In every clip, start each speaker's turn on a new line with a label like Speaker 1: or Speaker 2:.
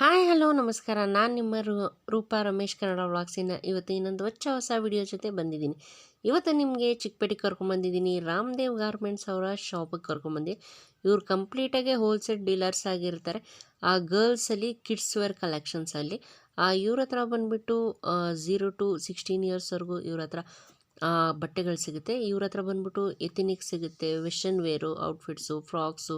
Speaker 1: Hi hello ನಮಸ್ಕಾರ. ನಾನು ನಿಮ್ಮ ರೂಪಾ ರಮೇಶ್ ಕನ್ನಡ ವ್ಲಾಗ್ಸಿನ ಇವತ್ತು ಇನ್ನೊಂದು ಹೊಸ ವಿಡಿಯೋ ಜೊತೆ ಬಂದಿದ್ದೀನಿ. ಇವತ್ತು ನಿಮಗೆ ಚಿಕ್ಕಪೇಟೆ ಕರ್ಕೊಂಬಂದಿದ್ದೀನಿ. ರಾಮದೇವ್ ಗಾರ್ಮೆಂಟ್ಸ್ ಅವರ ಶಾಪಿಗೆ ಕರ್ಕೊಂಬಂದು ಇವ್ರು ಕಂಪ್ಲೀಟಾಗಿ ಹೋಲ್ಸೇಲ್ ಡೀಲರ್ಸ್ ಆಗಿರ್ತಾರೆ. ಆ ಗರ್ಲ್ಸಲ್ಲಿ ಕಿಡ್ಸ್ ವೇರ್ ಕಲೆಕ್ಷನ್ಸಲ್ಲಿ ಇವ್ರ ಹತ್ರ ಬಂದುಬಿಟ್ಟು 0 to 16 ಇಯರ್ಸ್ವರೆಗೂ ಇವ್ರ ಹತ್ರ ಬಟ್ಟೆಗಳು ಸಿಗುತ್ತೆ. ಇವ್ರ ಹತ್ರ ಬಂದ್ಬಿಟ್ಟು ಎಥಿನಿಕ್ ಸಿಗುತ್ತೆ, western wear, outfits, frocks,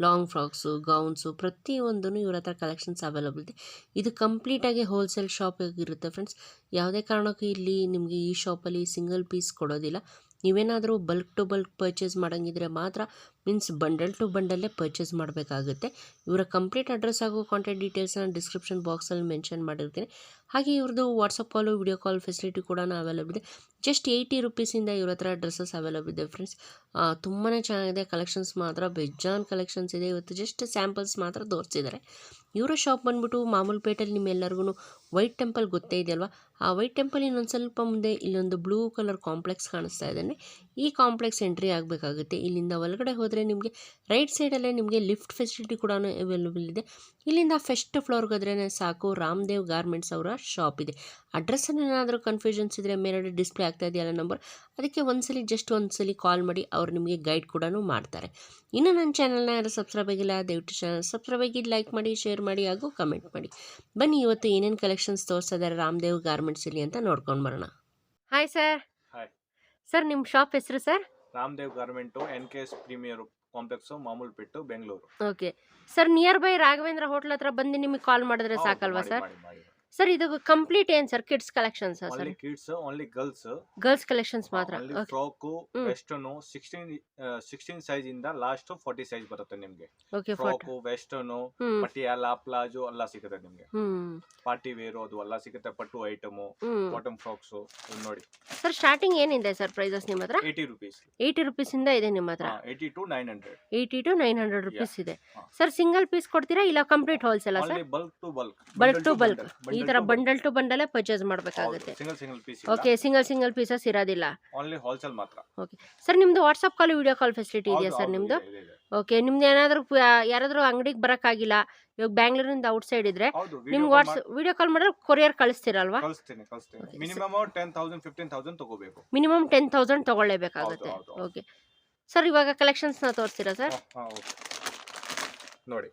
Speaker 1: long frocks, gowns ಪ್ರತಿಯೊಂದೂ ಇವ್ರ ಹತ್ರ ಕಲೆಕ್ಷನ್ಸ್ ಅವೈಲಬಲ್ ಇದೆ. ಇದು ಕಂಪ್ಲೀಟಾಗಿ ಹೋಲ್ಸೇಲ್ ಶಾಪ್ ಇರುತ್ತೆ ಫ್ರೆಂಡ್ಸ್. ಯಾವುದೇ ಕಾರಣಕ್ಕೂ ಇಲ್ಲಿ ನಿಮಗೆ ಈ ಶಾಪಲ್ಲಿ ಸಿಂಗಲ್ ಪೀಸ್ ಕೊಡೋದಿಲ್ಲ. ನೀವೇನಾದರೂ ಬಲ್ಕ್ ಟು ಬಲ್ಕ್ ಪರ್ಚೇಸ್ ಮಾಡೋಂಗಿದ್ರೆ ಮಾತ್ರ ಮೀನ್ಸ್ ಬಂಡಲ್ ಟು ಬಂಡಲ್ಲೇ ಪರ್ಚೇಸ್ ಮಾಡಬೇಕಾಗುತ್ತೆ. ಇವರ ಕಂಪ್ಲೀಟ್ ಅಡ್ರೆಸ್ ಹಾಗೂ ಕಾಂಟ್ಯಾಕ್ಟ್ ಡೀಟೇಲ್ಸ್ನ ಡಿಸ್ಕ್ರಿಪ್ಷನ್ ಬಾಕ್ಸಲ್ಲಿ ಮೆನ್ಷನ್ ಮಾಡಿರ್ತೀನಿ. ಹಾಗೆ ಇವ್ರದ್ದು ವಾಟ್ಸಪ್ ಕಾಲು, ವಿಡಿಯೋ ಕಾಲ್ ಫೆಸಿಲಿಟಿ ಕೂಡ ಅವೈಲಬಲ್ ಇದೆ. ಜಸ್ಟ್ 80 ರುಪೀಸಿಂದ ಇವ್ರ ಹತ್ರ ಡ್ರೆಸ್ಸಸ್ ಅವೈಲಬಲ್ ಇದೆ ಫ್ರೆಂಡ್ಸ್. ತುಂಬಾ ಚೆನ್ನಾಗಿದೆ. ಕಲೆಕ್ಷನ್ಸ್ ಮಾತ್ರ ಬೆಜ್ಜಾನ್ ಕಲೆಕ್ಷನ್ಸ್ ಇದೆ. ಇವತ್ತು ಜಸ್ಟ್ ಸ್ಯಾಂಪಲ್ಸ್ ಮಾತ್ರ ತೋರಿಸಿದ್ದಾರೆ. ಇವರ ಶಾಪ್ ಬಂದ್ಬಿಟ್ಟು ಮಾಮೂಲ್ಪೇಟೆಯಲ್ಲಿ ನಿಮ್ಮೆಲ್ಲರಿಗೂ ವೈಟ್ ಟೆಂಪಲ್ ಗೊತ್ತೇ ಇದೆಯಲ್ವಾ? ಆ ವೈಟ್ ಟೆಂಪಲ್ ಇನ್ನೊಂದು ಸ್ವಲ್ಪ ಮುಂದೆ ಇಲ್ಲೊಂದು ಬ್ಲೂ ಕಲರ್ ಕಾಂಪ್ಲೆಕ್ಸ್ ಕಾಣಿಸ್ತಾ ಇದೆ. ಈ ಕಾಂಪ್ಲೆಕ್ಸ್ ಎಂಟ್ರಿ ಆಗಬೇಕಾಗುತ್ತೆ. ಇಲ್ಲಿಂದ ಒಳಗಡೆ ಹೋದರೆ ನಿಮಗೆ ರೈಟ್ ಸೈಡಲ್ಲೇ ನಿಮಗೆ ಲಿಫ್ಟ್ ಫೆಸಿಲಿಟಿ ಕೂಡ ಅವೈಲಬಲ್ ಇದೆ. ಇಲ್ಲಿಂದ ಫಸ್ಟ್ ಫ್ಲೋರ್ಗೆ ಹೋದ್ರೇ ಸಾಕು, ರಾಮದೇವ್ ಗಾರ್ಮೆಂಟ್ಸ್ ಅವರ ಶಾಪ್ ಇದೆ. ಅಡ್ರೆಸ್ಸನ್ನು ಏನಾದರೂ ಕನ್ಫ್ಯೂಷನ್ಸ್ ಇದ್ದರೆ ಮೇಲ್ಗಡೆ ಡಿಸ್ಪ್ಲೇ ಆಗ್ತಾ ಇದೆಯಲ್ಲ ನಂಬರ್, ಅದಕ್ಕೆ ಒಂದ್ಸಲಿ ಕಾಲ್ ಮಾಡಿ ಅವ್ರು ನಿಮಗೆ ಗೈಡ್ ಕೂಡ ಮಾಡ್ತಾರೆ. ಇನ್ನು ನನ್ನ ಚಾನಲ್ನ ಯಾರು ಸಬ್ಸ್ಕ್ರೈಬ್ ಆಗಿಲ್ಲ ದಯವಿಟ್ಟು ಚಾನಲ್ ಸಬ್ಸ್ಕ್ರೈಬ್ ಆಗಿ ಲೈಕ್ ಮಾಡಿ, ಶೇರ್ ಮಾಡಿ ಹಾಗೂ ಕಮೆಂಟ್ ಮಾಡಿ. ಬನ್ನಿ ಇವತ್ತು ಏನೇನು ಕಲೆಕ್ಷನ್ಸ್ ತೋರಿಸ್ತಾ ಇದ್ದಾರೆ ರಾಮದೇವ್ ಗಾರ್ಮೆಂಟ್ಸಲ್ಲಿ ಅಂತ ನೋಡ್ಕೊಂಡು ಬರೋಣ. Hi sir.
Speaker 2: ಹಾಯ್
Speaker 1: ಸರ್, ನಿಮ್ಮ ಶಾಪ್ ಹೆಸರು sir?
Speaker 2: Ramdev garment, NKS premier complex, Mamulpet, Bengaluru.
Speaker 1: Okay sir, near by Raghavendra hotel ಹತ್ರ ಬಂದು ನಿಮಗೆ ಕಾಲ್ ಮಾಡಿದ್ರೆ ಸಾಕಲ್ವಾ ಸರ್? ಸರ್, ಇದು ಕಂಪ್ಲೀಟ್ ಏನು sir? Kids collections sir?
Speaker 2: Only kids, only
Speaker 1: girls collections ಮಾತ್ರ.
Speaker 2: ಫ್ರಾಕು, ವೆಸ್ಟರ್ನ್ 16 ಸೈಜ್ ಇಂದ ಲಾಸ್ಟ್ 40 ಸೈಜ್ ಬರುತ್ತೆ ನಿಮಗೆ.
Speaker 1: Okay,
Speaker 2: frock, western, Patiala, palazzo ಎಲ್ಲ ಸಿಗುತ್ತೆ ನಿಮಗೆ. ಪಾರ್ಟಿ ವೇರು ಅದು ಎಲ್ಲ ಸಿಗುತ್ತೆ. ಪಟ್ಟು ಐಟಮ್, ಬಾಟಮ್ ಫ್ರಾಕ್ಸ್ ನೋಡಿ
Speaker 1: ಸರ್. ಸ್ಟಾರ್ಟಿಂಗ್ ಏನಿದೆ ಸರ್ ಪ್ರೈಸಸ್ ನಿಮ್ಮ ಹತ್ರ?
Speaker 2: 80 ರುಪೀಸ್.
Speaker 1: 80 ರುಪೀಸಿಂದ ಇದೆ ನಿಮ್ಮ ಹತ್ರ?
Speaker 2: 80 to 900.
Speaker 1: 80 to 900 ರುಪೀಸ್ ಇದೆ ಸರ್. ಸಿಂಗಲ್ ಪೀಸ್ ಕೊಡ್ತೀರಾ ಇಲ್ಲ ಕಂಪ್ಲೀಟ್ ಹೋಲ್ಸೇಲ್ ಸರ್?
Speaker 2: Bulk to bulk.
Speaker 1: Bulk to bulk ಈ ತರ ಬಂಡಲ್ ಟು ಬಂಡಲೇ ಪರ್ಚೇಸ್ ಮಾಡಬೇಕಾಗುತ್ತೆ.
Speaker 2: Single piece.
Speaker 1: Okay, single pieces ಇರೋದಿಲ್ಲ,
Speaker 2: ಓನ್ಲಿ ಹೋಲ್ಸೇಲ್ ಮಾತ್ರ.
Speaker 1: ಓಕೆ ಸರ್, ನಿಮ್ದು WhatsApp call, video call facility ಇದೆಯಾ ಸರ್ ನಿಮ್ದು? ಓಕೆ, ನಿಮ್ದು ಏನಾದರೂ ಯಾರಾದರೂ ಅಂಗಡಿಗೆ ಬರೋಕ್ಕಾಗಿಲ್ಲ, ಇವಾಗ ಬ್ಯಾಂಗ್ಳೂರಿಂದ ಔಟ್ ಸೈಡ್ ಇದ್ರೆ ನಿಮ್ಗೆ ವಿಡಿಯೋ ಕಾಲ್ ಮಾಡಿದ್ರೆ ಕೊರಿಯರ್ ಕಳಿಸ್ತೀರಲ್ವಾ?
Speaker 2: ಕಳಿಸ್ತೀನಿ. ಮಿನಿಮಮ್ 10,000 15,000 ತಗೋಬೇಕು.
Speaker 1: ಮಿನಿಮಮ್ 10,000 ತಗೊಳ್ಳೇಬೇಕಾಗುತ್ತೆ. ಓಕೆ ಸರ್, ಇವಾಗ ಕಲೆಕ್ಷನ್ಸ್ನ ತೋರಿಸ್ತೀರಾ ಸರ್?
Speaker 2: ನೋಡಿ,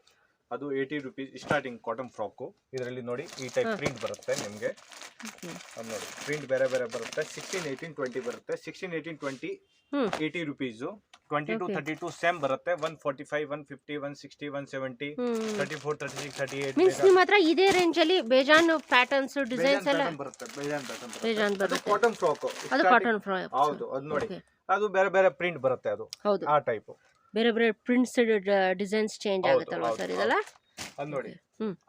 Speaker 2: ಅದು 80 ರುಪೀಸ್ ಸ್ಟಾರ್ಟಿಂಗ್ ಕಾಟನ್ ಫ್ರಾಕು. ಇದರಲ್ಲಿ ನೋಡಿ ಈ ಟೈಪ್ ಪ್ರಿಂಟ್ ಬರುತ್ತೆ ನಿಮಗೆ. ಅದು ನೋಡಿ ಪ್ರಿಂಟ್ ಬೇರೆ ಬೇರೆ ಬರುತ್ತೆ. 16, 18, 20 ಬರುತ್ತೆ. 16, 18, 20 80 ರುಪೀಸು. 22, 32 ಸೇಮ್ ಬರುತ್ತೆ. 145, 150, 160, 170, 34, 36, 38
Speaker 1: ಮೀನ್ಸ್ ನಿಮ್ಮ ಹತ್ರ ಇದೇ ರೇಂಜ್ ಅಲ್ಲಿ ಬೇಜಾನ್ ಪ್ಯಾಟರ್ನ್ಸ್, ಡಿಸೈನ್ಸ್ ಎಲ್ಲ
Speaker 2: ಬರುತ್ತೆ.
Speaker 1: ಬೇಜಾನ್ ಬರುತ್ತೆ.
Speaker 2: ಕಾಟನ್ ಫ್ರಾಕ್,
Speaker 1: ಅದು ಕಾಟನ್ ಫ್ರಾಕ್.
Speaker 2: ಹೌದು, ಅದು ನೋಡಿ ಅದು ಬೇರೆ ಬೇರೆ ಪ್ರಿಂಟ್ ಬರುತ್ತೆ. ಅದು
Speaker 1: ಹೌದು,
Speaker 2: ಆ ಟೈಪ್
Speaker 1: ಬೇರೆ ಬೇರೆ ಪ್ರಿಂಟ್ಸ್, ಡಿಸೈನ್ಸ್ ಚೇಂಜ್ ಆಗುತ್ತಲ್ವಾ ಸರ್ ಇದೆಲ್ಲ?
Speaker 2: ಅದು ನೋಡಿ.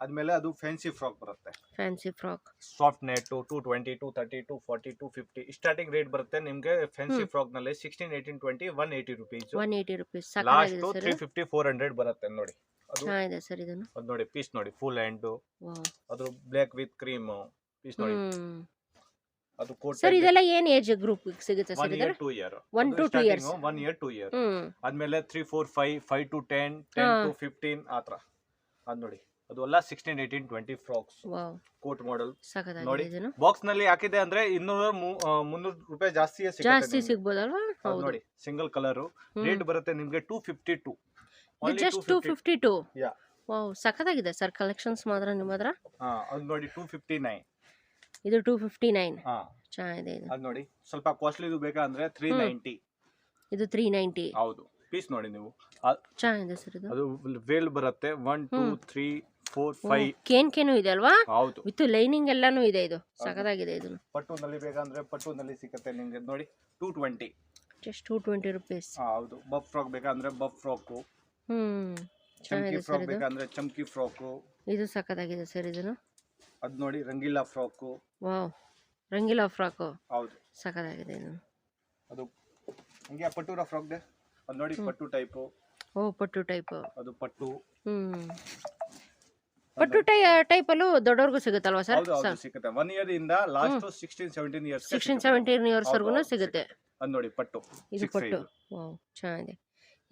Speaker 2: ಆದ್ಮೇಲೆ ಅದು ಫ್ಯಾನ್ಸಿ ಫ್ರಾಕ್ ಬರುತ್ತೆ.
Speaker 1: Fancy frock,
Speaker 2: soft net 220, 230, 240, 250 starting rate ಬರುತ್ತೆ ನಿಮಗೆ. ಫ್ಯಾನ್ಸಿ ಫ್ರಾಕ್ ನಲ್ಲಿ 16, 18, 20 180 ರುಪೀಸ್.
Speaker 1: 180 ರುಪೀಸ್.
Speaker 2: ಲಾಸ್ಟ್ 350, 400 ಬರುತ್ತೆ ನೋಡಿ. ಅದು
Speaker 1: ಚೆನ್ನಾಗಿದೆ ಸರ್. ಇದನ್ನು
Speaker 2: ಅದು ನೋಡಿ ಪೀಸ್ ನೋಡಿ, ಫುಲ್ ಹ್ಯಾಂಡ್. ಅದು ಬ್ಲಾಕ್ ವಿತ್ ಕ್ರೀಮ್ ಪೀಸ್ ನೋಡಿ. ಅದು ಕೋಟ್
Speaker 1: ಸರ್. ಇದೆಲ್ಲ ಏನು ಏಜ್ ಗ್ರೂಪ್ ಸಿಗುತ್ತೆ sir?
Speaker 2: 1 year 2 year.
Speaker 1: 1 to 2 years.
Speaker 2: 1 year 2 year. ಆದ್ಮೇಲೆ 3, 4, 5, 5 to 10, 10 to 15 ಆತರ. ಅದು ನೋಡಿ, ಅದು ಎಲ್ಲ 16, 18, 20 ಫ್ರಾಕ್ಸ್. ಕೋಟ್ ಮಾಡೆಲ್ ನೋಡಿ. ಬಾಕ್ಸ್ ನಲ್ಲಿ ಹಾಕಿದೆ ಅಂದ್ರೆ 200, 300 ರೂಪಾಯಿ ಜಾಸ್ತಿ
Speaker 1: ಸಿಗ್ಬೋದಲ್ವಾ?
Speaker 2: ನೋಡಿ, ಸಿಂಗಲ್ ಕಲರ್ ರೇಟ್ ಬರುತ್ತೆ ನಿಮ್ಗೆ 252.
Speaker 1: ಜಸ್ಟ್ 252. ವಾವ್, ಸಖತ್ತಾಗಿದೆ ಸರ್ ಕಲೆಕ್ಷನ್ಸ್ ಮಾತ್ರ ನಿಮ್ಮ ಹತ್ರ.
Speaker 2: ಅದು ನೋಡಿ 259.
Speaker 1: ಇದು 259. ಚೆನ್ನಾಗಿದೆ ಇದು.
Speaker 2: ಅದು ನೋಡಿ ಸ್ವಲ್ಪ ಕಾಸ್ಟ್ಲಿ ಇದು ಬೇಕಂದ್ರೆ 390.
Speaker 1: ಇದು 390.
Speaker 2: ಹೌದು, ಪೀಸ್ ನೋಡಿ ನೀವು.
Speaker 1: ಚೆನ್ನಾಗಿದೆ ಸರ್ ಇದು.
Speaker 2: ಅದು ವೇಲ್ ಬರುತ್ತೆ 1, 2, 3, 4, 5
Speaker 1: ಕೇನು ಇದೆ ಅಲ್ವಾ?
Speaker 2: ಹೌದು,
Speaker 1: ವಿತ್ ಲೈನಿಂಗ್ ಎಲ್ಲಾನು ಇದೆ. ಇದು ಸಖತ್ತಾಗಿದೆ. ಇದು
Speaker 2: ಪಟ್ಟುನಲ್ಲಿ ಬೇಕಂದ್ರೆ ಪಟ್ಟುನಲ್ಲಿ ಸಿಗುತ್ತೆ ನಿಮಗೆ. ನೋಡಿ 220.
Speaker 1: Just 220 rupees.
Speaker 2: ಹೌದು. ಬಫ್ ಫ್ರಾಕ್ ಬೇಕಂದ್ರೆ ಬಫ್ ಫ್ರಾಕು. ಚಮ್ಕಿ ಫ್ರಾಕ್ ಬೇಕಂದ್ರೆ ಚಮ್ಕಿ ಫ್ರಾಕು.
Speaker 1: ಇದು ಸಖತ್ತಾಗಿದೆ ಸರ್. ಇದನ್ನು
Speaker 2: ಅದು ನೋಡಿ Rangeela frock.
Speaker 1: Wow, Rangeela frock. ಹೌದು, ಸಖತ್ತಾಗಿದೆ ಇದು.
Speaker 2: ಅದು ಹಂಗೆ ಪಟ್ಟೂರ ಫ್ರಾಕ್ ದೆ. ಅದು ನೋಡಿ ಪಟ್ಟು ಟೈಪ್.
Speaker 1: ಪಟ್ಟು ಟೈಪ್.
Speaker 2: ಅದು ಪಟ್ಟು.
Speaker 1: ಪಟ್ಟು ಟೈಪ್ ಅಲ್ಲೂ ದೊಡ್ಡವರಿಗೂ ಸಿಗುತ್ತಲ್ವಾ ಸರ್?
Speaker 2: ಹೌದು, ಸಿಗುತ್ತೆ. 1 year ಇಂದ ಲಾಸ್ಟ್ 16, 17 ಇಯರ್ಸ್.
Speaker 1: 16, 17 ಇಯರ್ಸ್ ವರೆಗೂ ಸಿಗುತ್ತೆ.
Speaker 2: ಅದು ನೋಡಿ ಪಟ್ಟು.
Speaker 1: ಇದು ಪಟ್ಟು. ವಾವ್, ಚೆನ್ನಾಗಿದೆ.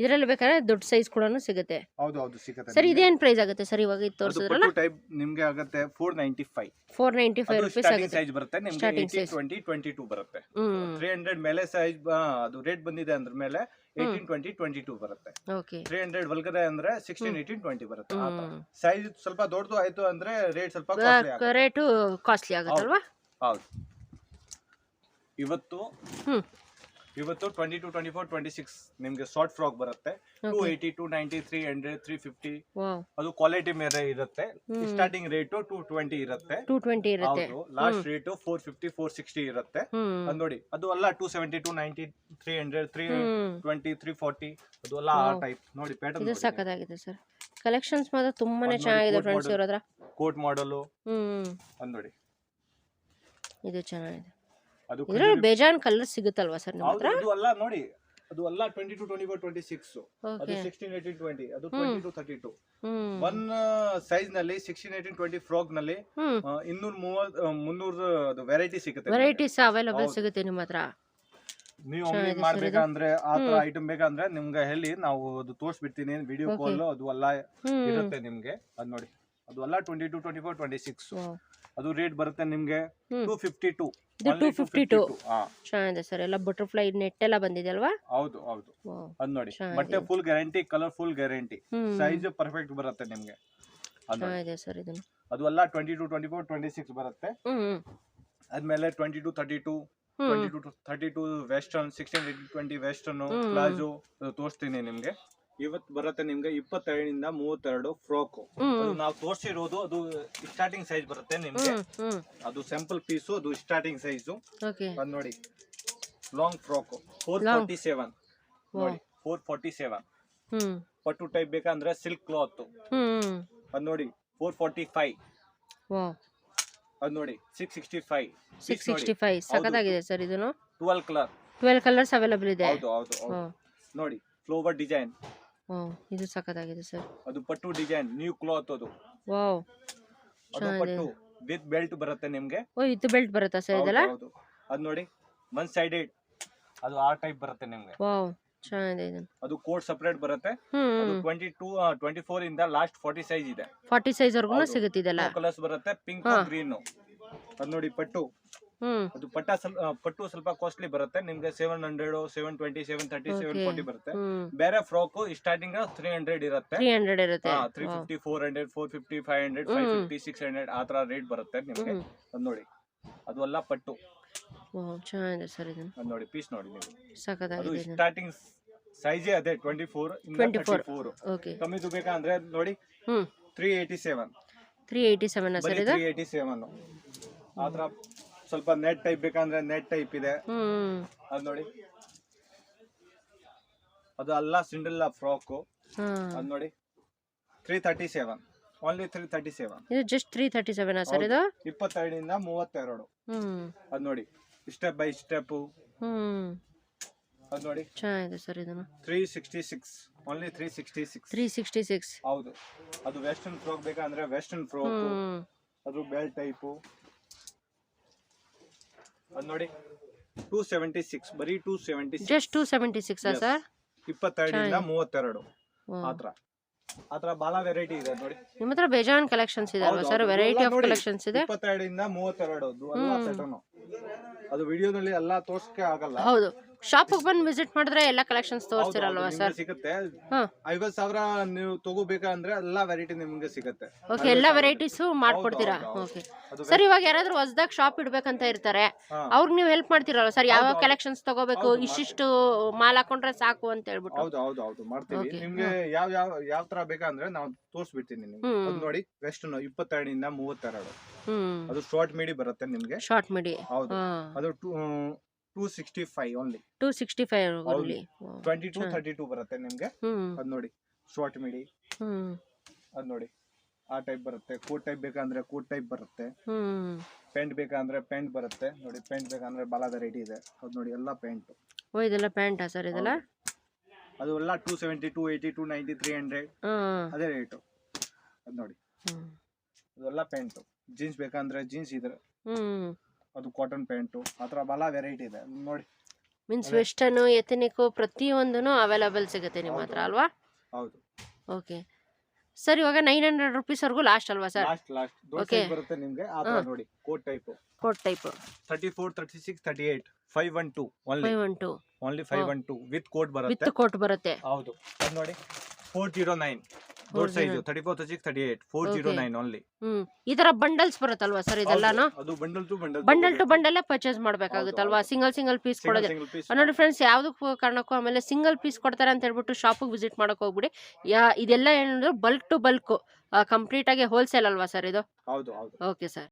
Speaker 1: ಇದರಲ್ಲಿ ಬೇಕಾದ್ರೆ ದೊಡ್ಡ ಸೈಜ್ ಕೂಡ ಸಿಗುತ್ತೆ.
Speaker 2: ಹೌದು ಹೌದು ಸಿಗುತ್ತೆ
Speaker 1: ಸರ್ ಇದೇನ್ ಪ್ರೈಸ್ ಆಗುತ್ತೆ ಸರ್ ಇವಾಗ ಇದು
Speaker 2: ಅದು
Speaker 1: ತೋರಿಸಿದ್ರಲ್ಲ?
Speaker 2: ಪಟ್ಟು ಟೈಪ್ ನಿಮ್ಗೆ ಆಗುತ್ತೆ 495
Speaker 1: 495
Speaker 2: ಅದು
Speaker 1: ರೂಪೀಸ್
Speaker 2: ಸ್ಟಾರ್ಟಿಂಗ್
Speaker 1: ಆಗುತ್ತೆ.
Speaker 2: ಸೈಜ್ ಬರುತ್ತೆ ನಿಮ್ಗೆ
Speaker 1: Starting
Speaker 2: 18
Speaker 1: size.
Speaker 2: 20 22 ಬರುತ್ತೆ.
Speaker 1: ಹ್ಮ್
Speaker 2: 300 ಮೇಲೆ ಸೈಜ್ ಅದು ರೇಟ್ ಬಂದಿದೆ ಅಂದ್ರ ಮೇಲೆ 18 20 22 ಬರುತ್ತೆ.
Speaker 1: ಓಕೆ.
Speaker 2: 300 ಒಳಗಡೆ ಅಂದ್ರೆ 16 18 20 ಬರುತ್ತೆ.
Speaker 1: ಹ್ಮ್
Speaker 2: ಸೈಜ್ ಸ್ವಲ್ಪ ದೊಡ್ಡದು ಆಯ್ತು ಅಂದ್ರೆ ರೇಟ್ ಸ್ವಲ್ಪ ಕಾಸ್ಟ್ಲಿ ಆಗುತ್ತೆ.
Speaker 1: ರೇಟು ಕಾಸ್ಟ್ಲಿ ಆಗುತ್ತಲ್ವಾ?
Speaker 2: ಹೌದು. ಇವತ್ತು
Speaker 1: ಹ್ಮ್
Speaker 2: 22 24 26 ನಿಮ್ಗೆ ಶಾರ್ಟ್ ಫ್ರಾಕ್ ಬರುತ್ತೆ. 280 290 300 350
Speaker 1: ವಾವ್.
Speaker 2: ಅದು ಕ್ವಾಲಿಟಿ ಮೇಲೆ ಇರುತ್ತೆ. ಸ್ಟಾರ್ಟಿಂಗ್ ರೇಟ್ 220 ಇರುತ್ತೆ.
Speaker 1: 220 ಇರುತ್ತೆ.
Speaker 2: ಹೌದು. ಲಾಸ್ಟ್ ರೇಟ್ 450 460 ಇರುತ್ತೆ. ಅದು ನೋಡಿ ಅದು ಎಲ್ಲ 270 290 300 320 340 ಅದು ಎಲ್ಲ ಆ ಟೈಪ್ ನೋಡಿ ಪ್ಯಾಟರ್ನ್
Speaker 1: ಇದು ಸಕ್ಕತ್ತಾಗಿದೆ ಸರ್. ಕಲೆಕ್ಷನ್ಸ್ ಮಾತ್ರ ತುಂಬಾನೇ ಚೆನ್ನಾಗಿದೆ ಫ್ರೆಂಡ್ಸ್ ಇವ್ರ ಹತ್ರ.
Speaker 2: ಕೋಟ್ ಮಾಡಲು ಅದು ನೋಡಿ
Speaker 1: ಇದು ಚೆನ್ನಾಗಿದೆ.
Speaker 2: ಅದು
Speaker 1: ಇದರಲ್ಲಿ ಬೇಜಾನ್ ಕಲರ್ ಸಿಗುತ್ತಲ್ವಾ ಸರ್ ನಿಮ್ಮ ಹತ್ರ?
Speaker 2: ಅದು ಎಲ್ಲ ನೋಡಿ ಅದು ಎಲ್ಲ 22 24 26 ಅದು 16 18 20 ಅದು 22 32 ಒನ್ ಸೈಜ್ ನಲ್ಲಿ 16 18 20 ಫ್ರಾಕ್ ನಲ್ಲಿ 230 300 ಅದು ವೆರೈಟಿ ಸಿಗುತ್ತೆ.
Speaker 1: ವೆರೈಟೀಸ್ ಅವೈಲೇಬಲ್ ಸಿಗುತ್ತೆ ನಿಮ್ಮ ಹತ್ರ.
Speaker 2: ನೀವು ಆನ್ಲೈನ್ ಮಾಡ್ಬೇಕಂದ್ರೆ ಆ ತರ ಐಟಮ್ ಬೇಕಂದ್ರೆ ನಿಮ್ಗೆ ಹೇಳಿ ನಾವು ಅದು ತೋರಿಸ್ಬಿಡ್ತೀನಿ ವಿಡಿಯೋ ಕಾಲ್ ಅದು ಎಲ್ಲ ಇರುತ್ತೆ ನಿಮ್ಗೆ. ಅದು ನೋಡಿ ಅದು ಎಲ್ಲ 22 24 26 ಅದು ರೇಟ್ ಬರುತ್ತೆ ನಿಮ್ಗೆ 252.
Speaker 1: ಇದು 252 ಚೆನ್ನಾಗಿದೆ ಸರ್. ಎಲ್ಲ ಬಟರ್ಫ್ಲೈ ನೆಟ್ ಎಲ್ಲ ಬಂದಿದೆ ಅಲ್ವಾ?
Speaker 2: ಹೌದು ಹೌದು. ಅದು ನೋಡಿ ಬಟ್ಟೆ full guarantee, colour full guarantee, size perfect ಬರುತ್ತೆ ನಿಮ್ಗೆ.
Speaker 1: ಚೆನ್ನಾಗಿದೆ ಸರ್. ಇದನ್ನು
Speaker 2: ಅದು ಎಲ್ಲ 22 24 26 ಬರುತ್ತೆ. ಆದ್ಮೇಲೆ 22 32 22 32 ವೆಸ್ಟರ್ನ್ 16 18 20 ವೆಸ್ಟರ್ನ್ ಪ್ಲಾಜೋ ತೋರಿಸ್ತೀನಿ ನಿಮ್ಗೆ. ಇವತ್ತು ಬರುತ್ತೆ ನಿಮ್ಗೆ 22 ಇಂದ 32 ಫ್ರಾಕ್. ಅದು ನಾವು ತೋರಿಸಿರೋದು ಅದು ಸ್ಟಾರ್ಟಿಂಗ್ ಸೈಜ್ ಬರುತ್ತೆ ನಿಮ್ಗೆ. ಅದು ಸ್ಯಾಂಪಲ್ ಪೀಸು, ಅದು ಸ್ಟಾರ್ಟಿಂಗ್ ಸೈಜು. ಅದು ನೋಡಿ ಲಾಂಗ್ ಫ್ರಾಕ್ 447 ನೋಡಿ 447 ಪಟ್ಟು ಟೈಪ್ ಬೇಕಂದ್ರೆ ಸಿಲ್ಕ್ ಕ್ಲಾತ್. ಅದು ನೋಡಿ 445 ಅದು ನೋಡಿ 665
Speaker 1: ಸಖತ್ತಾಗಿದೆ ಸರ್. ಇದನ್ನು
Speaker 2: 12
Speaker 1: ಕಲರ್ಸ್ ಅವೈಲೇಬಲ್ ಇದೆ.
Speaker 2: ಹೌದು ಹೌದು ನೋಡಿ ಫ್ಲೋವರ್ ಡಿಸೈನ್.
Speaker 1: ಇದು ಸಖತ್ತಾಗಿದೆ ಸರ್.
Speaker 2: ಅದು ಪಟ್ಟು ಡಿಸೈನ್ ನ್ಯೂ ಕ್ಲಾತ್ ಅದು.
Speaker 1: ವಾವ್.
Speaker 2: ಅದು ಪಟ್ಟು ವಿತ್ ಬೆಲ್ಟ್ ಬರುತ್ತೆ ನಿಮ್ಗೆ.
Speaker 1: ಇದು ಬೆಲ್ಟ್ ಬರುತ್ತಾ ಸರ್ ಇದೆಲ್ಲ?
Speaker 2: ಹೌದು. ಅದು ನೋಡಿ ಒನ್ ಸೈಡೆಡ್ ಅದು ಆ ಟೈಪ್ ಬರುತ್ತೆ ನಿಮ್ಗೆ.
Speaker 1: ವಾವ್ ಚೆನ್ನಾಗಿದೆ. ಇದು
Speaker 2: ಅದು ಕೋಟ್ ಸೆಪರೇಟ್ ಬರುತ್ತೆ. ಅದು 22 24 ಇಂದ ಲಾಸ್ಟ್ 40 ಸೈಜ್ ಇದೆ. 40
Speaker 1: ಸೈಜ್ ವರ್ಗು ಸಿಗುತ್ತೆ ಇದೆಲ್ಲ.
Speaker 2: ಕಲರ್ಸ್ ಬರುತ್ತೆ ಪಿಂಕ್ ಗ್ರೀನ್. ಅದು ನೋಡಿ ಪಟ್ಟು ಅದು ಪಟ್ಟು ಸ್ವಲ್ಪ ಕಾಸ್ಟ್ಲಿ ಬರುತ್ತೆ ನಿಮ್ಗೆ 700 720 730 740 ಬರುತ್ತೆ. ಬೇರೆ ಫ್ರಾಕ್ ಸ್ಟಾರ್ಟಿಂಗ್ 300 ಇರುತ್ತೆ. 350 400 450 500 550 600 ಆ ತರ ರೇಟ್ ಬರುತ್ತೆ ನಿಮ್ಗೆ. ಅದು ನೋಡಿ ಅದು ಎಲ್ಲ ಪಟ್ಟು.
Speaker 1: ಚೆನ್ನಾಗಿದೆ ಸರ್. ಇದು
Speaker 2: ನೋಡಿ ಪೀಸ್ ನೋಡಿ ನೀವು
Speaker 1: ಸಖತ್ತಾಗಿದೆ.
Speaker 2: ಅದು ಸ್ಟಾರ್ಟಿಂಗ್ ಸೈಜ್ ಅದೇ 24 ಇಂದ 34. ಕಮ್ಮಿದು ಬೇಕಂದ್ರೆ ನೋಡಿ 387
Speaker 1: ಸರ್. ಇದು
Speaker 2: 387 ಆ ತರ. ಸ್ವಲ್ಪ ನೆಟ್ ಟೈಪ್ ಬೇಕಂದ್ರೆ ನೆಟ್ ಟೈಪ್ ಇದೆ. ಅದು ನೋಡಿ ಅದು ಅಲ್ಲ ಸಿಂಡ್ರೆಲ್ಲಾ ಫ್ರಾಕ್. ಅದು ನೋಡಿ 337 ಓನ್ಲಿ 337.
Speaker 1: ಇದು ಜಸ್ಟ್ 337 ಸರ್. ಇದು
Speaker 2: 22 ಇಂದ 32. ಅದು ನೋಡಿ ಸ್ಟೆಪ್ ಬೈ ಸ್ಟೆಪ್. ಅದು ನೋಡಿ
Speaker 1: ಚೆನ್ನಾಗಿದೆ ಸರ್. ಇದನ್ನು
Speaker 2: 366 ಓನ್ಲಿ 366. ಹೌದು. ಅದು ವೆಸ್ಟರ್ನ್ ಫ್ರಾಕ್ ಬೇಕಂದ್ರೆ ವೆಸ್ಟರ್ನ್ ಫ್ರಾಕ್. ಅದು ಬೆಲ್ಟ್ ಟೈಪ್. ಅದು ನೋಡಿ 276 ಬರೀ 276
Speaker 1: ಜಸ್ಟ್ 276 ಸರ್.
Speaker 2: 22 ಇಂದ 32 ಆತರ ಬಾಳ ವೆರೈಟಿ ಇದೆ ನೋಡಿ.
Speaker 1: ನಿಮ್ಮ ಹತ್ರ ಬೇಜಾನ್ ಕಲೆಕ್ಷನ್ಸ್ ಇದೆ ಅಲ್ವಾ ಸರ್? ವೆರೈಟಿ ಆಫ್ ಕಲೆಕ್ಷನ್ಸ್ ಇದೆ. 22
Speaker 2: ಇಂದ 32 ಎಲ್ಲ ಪ್ಯಾಟರ್ನ್. ಅದು ವಿಡಿಯೋದಲ್ಲಿ ಎಲ್ಲ ತೋರ್ಸಕ್ಕೆ ಆಗಲ್ಲ.
Speaker 1: ಹೌದು. ಶಾಪಿಗೆ ಬಂದು ವಿಸಿಟ್ ಮಾಡಿದ್ರೆ ಎಲ್ಲ ಕಲೆಕ್ಷನ್ಸ್ ತೋರಿಸ್ತಿರಲ್ವಾ ಸರ್?
Speaker 2: ಸಿಗುತ್ತೆ. 50,000 ನೀವು ತಗೋಬೇಕಂದ್ರೆ ಎಲ್ಲ ವೆರೈಟಿ ನಿಮ್ಗೆ ಸಿಗುತ್ತೆ.
Speaker 1: ಓಕೆ. ಎಲ್ಲ ವೆರೈಟೀಸ್ ಮಾಡ್ಕೊಡ್ತೀರಾ? Okay sir. ಇವಾಗ ಯಾರಾದ್ರೂ ಹೊಸದಾಗ ಶಾಪ್ ಇಡ್ಬೇಕಂತ ಇರ್ತಾರೆ, ಅವ್ರಿಗೆ ನೀವು ಹೆಲ್ಪ್ ಮಾಡ್ತೀರಲ್ವಾ ಸರ್? ಯಾವ ಕಲೆಕ್ಷನ್ಸ್ ತಗೋಬೇಕು, ಇಷ್ಟಿಷ್ಟು ಮಾಲ್ ಹಾಕೊಂಡ್ರೆ ಸಾಕು ಅಂತ ಹೇಳ್ಬಿಟ್ಟು?
Speaker 2: ಹೌದು ಮಾಡ್ತೀವಿ. ನಿಮ್ಗೆ ಯಾವ ತರ ಬೇಕಂದ್ರೆ ನಾವು ತೋರಿಸ್ಬಿಡ್ತೀನಿ ನಿಮ್ಗೆ. ಅದು ನೋಡಿ ವೆಸ್ಟರ್ನ್ 22 ಇಂದ 32. ಅದು ಶಾರ್ಟ್ ಮಿಡಿ ಬರುತ್ತೆ ನಿಮ್ಗೆ. ಶಾರ್ಟ್ ಮಿಡಿ. ಹೌದು. ಅದು 265 ಓನ್ಲಿ. 265 ಓನ್ಲಿ. 22 32 ಬರುತ್ತೆ ನಿಮ್ಗೆ. ಅದು ನೋಡಿ ಶಾರ್ಟ್ ಮಿಡಿ. ಅದು ನೋಡಿ ಆ ಟೈಪ್ ಬರುತ್ತೆ. ಕೋಟ್ ಟೈಪ್ ಬೇಕಂದ್ರೆ ಕೋಟ್ ಟೈಪ್ ಬರುತ್ತೆ. ಪ್ಯಾಂಟ್ ಬೇಕಂದ್ರೆ ಪ್ಯಾಂಟ್ ಬರುತ್ತೆ. ನೋಡಿ ಪ್ಯಾಂಟ್ ಬೇಕಂದ್ರೆ ಬಾಳ ವೆರೈಟಿ ಇದೆ. ಅದು ನೋಡಿ ಎಲ್ಲ ಪ್ಯಾಂಟ್.
Speaker 1: ಇದೆಲ್ಲ ಪ್ಯಾಂಟಾ ಸರ್? ಇದೆಲ್ಲ
Speaker 2: ಅದು ಎಲ್ಲ 270 280 290 300 ಅದೇ ರೇಟ್. ಅದು ನೋಡಿ ಅದೆಲ್ಲ ಪ್ಯಾಂಟ್. ಜೀನ್ಸ್ ಬೇಕಂದ್ರೆ ಜೀನ್ಸ್ ಇದೆ. ಅದು ಕಾಟನ್ ಪ್ಯಾಂಟು ಆ ಥರ ಭಾಳ ವೆರೈಟಿ ಇದೆ ನೋಡಿ.
Speaker 1: ಮೀನ್ಸ್
Speaker 2: ಅದೇ.
Speaker 1: ವೆಸ್ಟರ್ನ್ ಎಥನಿಕ್ ಪ್ರತಿಯೊಂದೂ ಅವೈಲಬಲ್ ಸಿಗುತ್ತೆ ನಿಮ್ಮ ಹತ್ರ
Speaker 2: ಹೌದು.
Speaker 1: ಅಲ್ವಾ?
Speaker 2: ಹೌದು.
Speaker 1: ಓಕೆ ಸರ್, ಇವಾಗ 900 ರುಪೀಸ್ವರೆಗೂ ಲಾಸ್ಟ್ ಅಲ್ವಾ ಸರ್?
Speaker 2: ಲಾಸ್ಟ್ ದೊಡ್ಡ
Speaker 1: Okay.
Speaker 2: ಸೈಜ್ ಬರುತ್ತೆ ನಿಮ್ಗೆ ಆ ತರ
Speaker 1: ಹಾ.
Speaker 2: ನೋಡಿ, coat type
Speaker 1: coat type
Speaker 2: 34 36 38 512 only
Speaker 1: 512
Speaker 2: only 512 with coat
Speaker 1: with
Speaker 2: ಬರುತ್ತೆ.
Speaker 1: ಕೋಟ್ ಬರುತ್ತೆ.
Speaker 2: ಹೌದು, ಅದು ನೋಡಿ 409 ದೊಡ್ಡ ಸೈಜ್ 34 36 38 409 ಓನ್ಲಿ.
Speaker 1: ಈ ತರ ಬಂಡಲ್ಸ್ ಬರುತ್ತಲ್ವಾ ಸರ್ ಇದೆಲ್ಲಾನು?
Speaker 2: ಅದು bundle to bundle
Speaker 1: bundle to bundle purchase ಮಾಡ್ಬೇಕಾಗುತ್ತಲ್ವಾ?
Speaker 2: ಹೌದು.
Speaker 1: ಸಿಂಗಲ್ ಪೀಸ್ ಕೊಡೋದು
Speaker 2: ಸಿಂಗಲ್ ಪೀಸ್.
Speaker 1: ನೋಡಿ ಫ್ರೆಂಡ್ಸ್, ಯಾವ್ದಕ್ಕೂ ಕಾರಣಕ್ಕೂ ಆಮೇಲೆ ಸಿಂಗಲ್ ಪೀಸ್ ಕೊಡ್ತಾರೆ ಅಂತ ಹೇಳ್ಬಿಟ್ಟು ಶಾಪಿಗೆ ವಿಸಿಟ್ ಮಾಡಕ್ ಹೋಗ್ಬಿಡಿ. ಇದೆಲ್ಲ ಏನಂದ್ರೆ ಬಲ್ಕ್ ಟು ಬಲ್ಕ್ ಕಂಪ್ಲೀಟ್ ಆಗಿ ಹೋಲ್ಸೇಲ್ ಅಲ್ವಾ ಸರ್ ಇದು?
Speaker 2: ಹೌದು ಹೌದು.
Speaker 1: Okay sir.